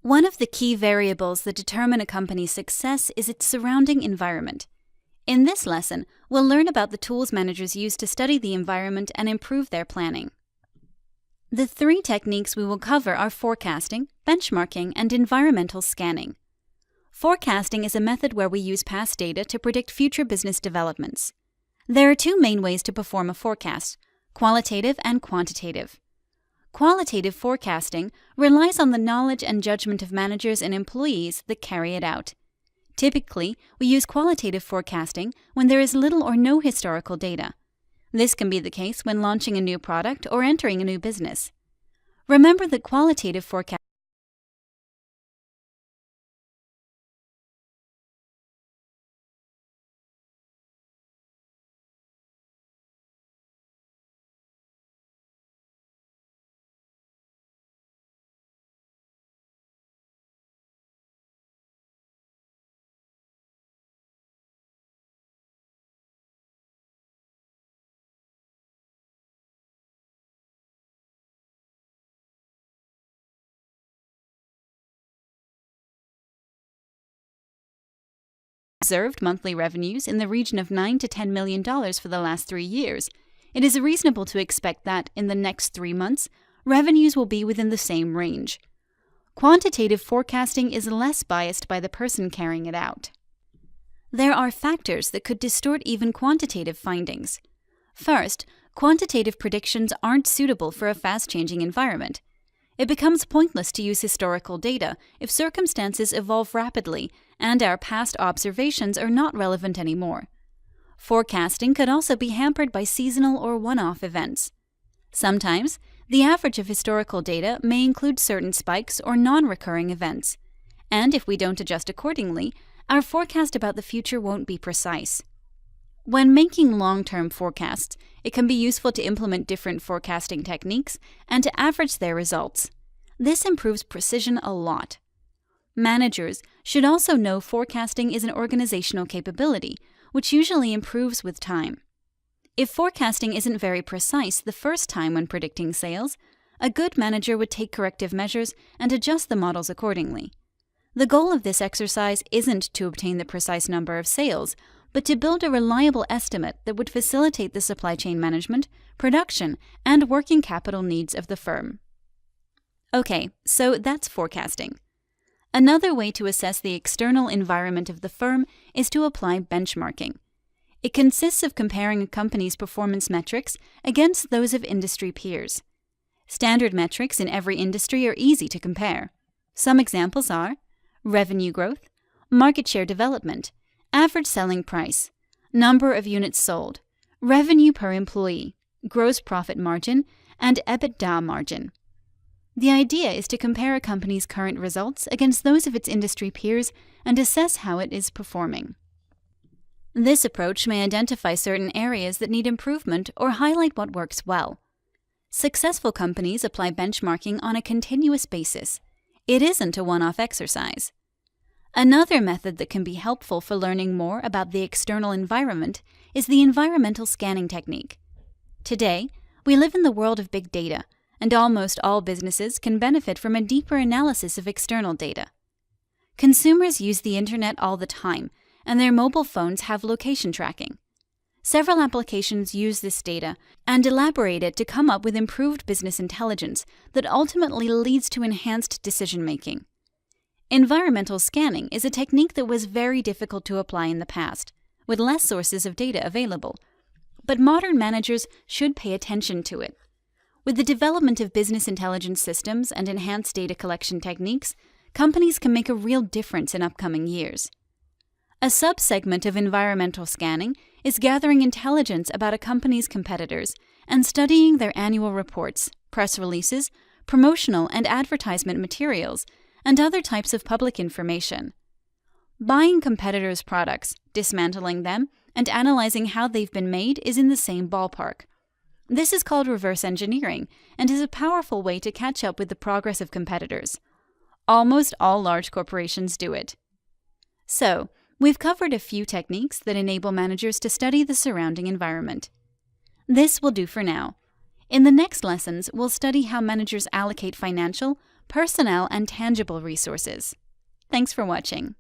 One of the key variables that determine a company's success is its surrounding environment. In this lesson, we'll learn about the tools managers use to study the environment and improve their planning. The three techniques we will cover are forecasting, benchmarking, and environmental scanning. Forecasting is a method where we use past data to predict future business developments. There are two main ways to perform a forecast: qualitative and quantitative. Qualitative forecasting relies on the knowledge and judgment of managers and employees that carry it out. Typically, we use qualitative forecasting when there is little or no historical data. This can be the case when launching a new product or entering a new business. Remember that qualitative forecasting observed monthly revenues in the region of $9 to $10 million for the last 3 years. It is reasonable to expect that, in the next 3 months, revenues will be within the same range. Quantitative forecasting is less biased by the person carrying it out. There are factors that could distort even quantitative findings. First, quantitative predictions aren't suitable for a fast-changing environment. It becomes pointless to use historical data if circumstances evolve rapidly and our past observations are not relevant anymore. Forecasting could also be hampered by seasonal or one-off events. Sometimes, the average of historical data may include certain spikes or non-recurring events, and if we don't adjust accordingly, our forecast about the future won't be precise. When making long-term forecasts, it can be useful to implement different forecasting techniques and to average their results. This improves precision a lot. Managers should also know forecasting is an organizational capability, which usually improves with time. If forecasting isn't very precise the first time when predicting sales, a good manager would take corrective measures and adjust the models accordingly. The goal of this exercise isn't to obtain the precise number of sales, but to build a reliable estimate that would facilitate the supply chain management, production, and working capital needs of the firm. Okay, so that's forecasting. Another way to assess the external environment of the firm is to apply benchmarking. It consists of comparing a company's performance metrics against those of industry peers. Standard metrics in every industry are easy to compare. Some examples are revenue growth, market share development, average selling price, number of units sold, revenue per employee, gross profit margin, and EBITDA margin. The idea is to compare a company's current results against those of its industry peers and assess how it is performing. This approach may identify certain areas that need improvement or highlight what works well. Successful companies apply benchmarking on a continuous basis. It isn't a one-off exercise. Another method that can be helpful for learning more about the external environment is the environmental scanning technique. Today, we live in the world of big data, and almost all businesses can benefit from a deeper analysis of external data. Consumers use the internet all the time, and their mobile phones have location tracking. Several applications use this data and elaborate it to come up with improved business intelligence that ultimately leads to enhanced decision-making. Environmental scanning is a technique that was very difficult to apply in the past, with less sources of data available, but modern managers should pay attention to it. With the development of business intelligence systems and enhanced data collection techniques, companies can make a real difference in upcoming years. A subsegment of environmental scanning is gathering intelligence about a company's competitors and studying their annual reports, press releases, promotional and advertisement materials, and other types of public information. Buying competitors' products, dismantling them, and analyzing how they've been made is in the same ballpark. This is called reverse engineering and is a powerful way to catch up with the progress of competitors. Almost all large corporations do it. So, we've covered a few techniques that enable managers to study the surrounding environment. This will do for now. In the next lessons, we'll study how managers allocate financial, personnel and tangible resources. Thanks for watching.